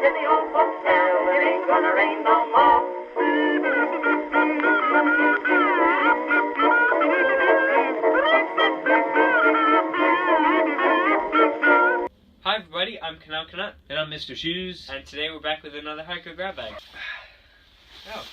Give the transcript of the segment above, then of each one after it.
in the old folks tell, it ain't gonna rain no more. Hi everybody, I'm Kanalkanut, and I'm Mr. Shoes, and today we're back with another hiker grab bag. Oh,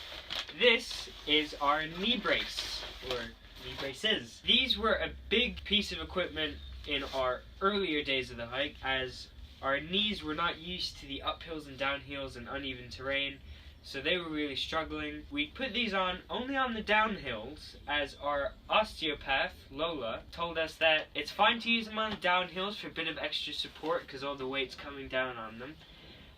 this is our knee brace, or knee braces. These were a big piece of equipment in our earlier days of the hike, as our knees were not used to the uphills and downhills and uneven terrain, so they were really struggling. We put these on only on the downhills, as our osteopath, Lola, told us that it's fine to use them on downhills for a bit of extra support because all the weight's coming down on them.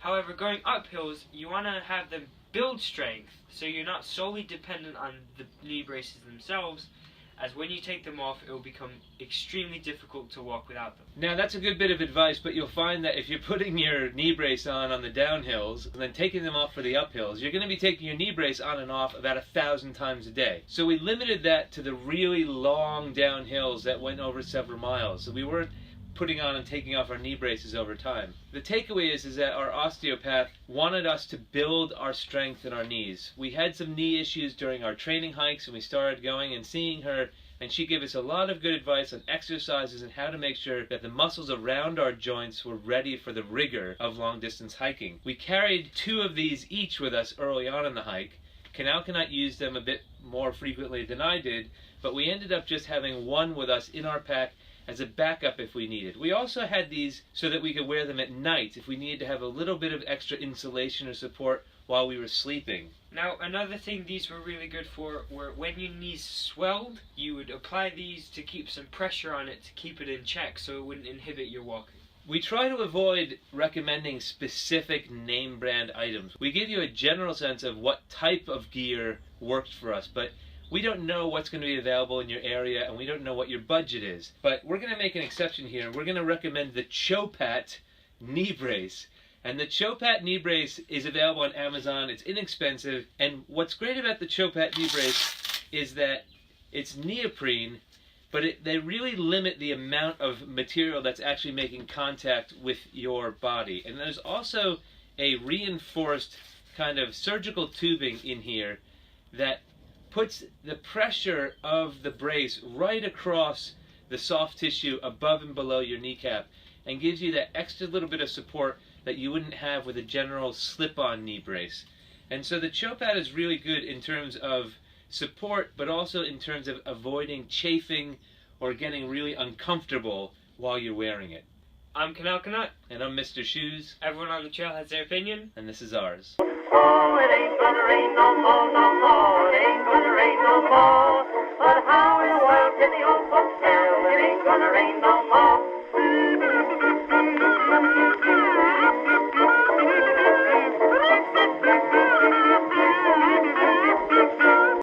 However, going uphills, you want to have them build strength, so you're not solely dependent on the knee braces themselves, as when you take them off, it will become extremely difficult to walk without them. Now that's a good bit of advice, but you'll find that if you're putting your knee brace on the downhills and then taking them off for the uphills, you're going to be taking your knee brace on and off about 1,000 times a day. So we limited that to the really long downhills that went over several miles. So we weren't putting on and taking off our knee braces over time. The takeaway is that our osteopath wanted us to build our strength in our knees. We had some knee issues during our training hikes, and we started going and seeing her, and she gave us a lot of good advice on exercises and how to make sure that the muscles around our joints were ready for the rigor of long distance hiking. We carried 2 of these each with us early on in the hike. Kanalkanut used them a bit more frequently than I did, but we ended up just having 1 with us in our pack as a backup if we needed. We also had these so that we could wear them at night if we needed to have a little bit of extra insulation or support while we were sleeping. Now, another thing these were really good for were when your knees swelled, you would apply these to keep some pressure on it to keep it in check so it wouldn't inhibit your walking. We try to avoid recommending specific name brand items. We give you a general sense of what type of gear worked for us, but we don't know what's going to be available in your area, and we don't know what your budget is. But we're going to make an exception here. We're going to recommend the Chopat knee brace. And the Chopat knee brace is available on Amazon. It's inexpensive. And what's great about the Chopat knee brace is that it's neoprene, but they really limit the amount of material that's actually making contact with your body. And there's also a reinforced kind of surgical tubing in here that puts the pressure of the brace right across the soft tissue above and below your kneecap and gives you that extra little bit of support that you wouldn't have with a general slip-on knee brace. And so the Chopat is really good in terms of support, but also in terms of avoiding chafing or getting really uncomfortable while you're wearing it. I'm Kanalkanut. And I'm Mr. Shoes. Everyone on the trail has their opinion. And this is ours. Oh, it ain't gonna rain no more, no more. It ain't gonna rain no more.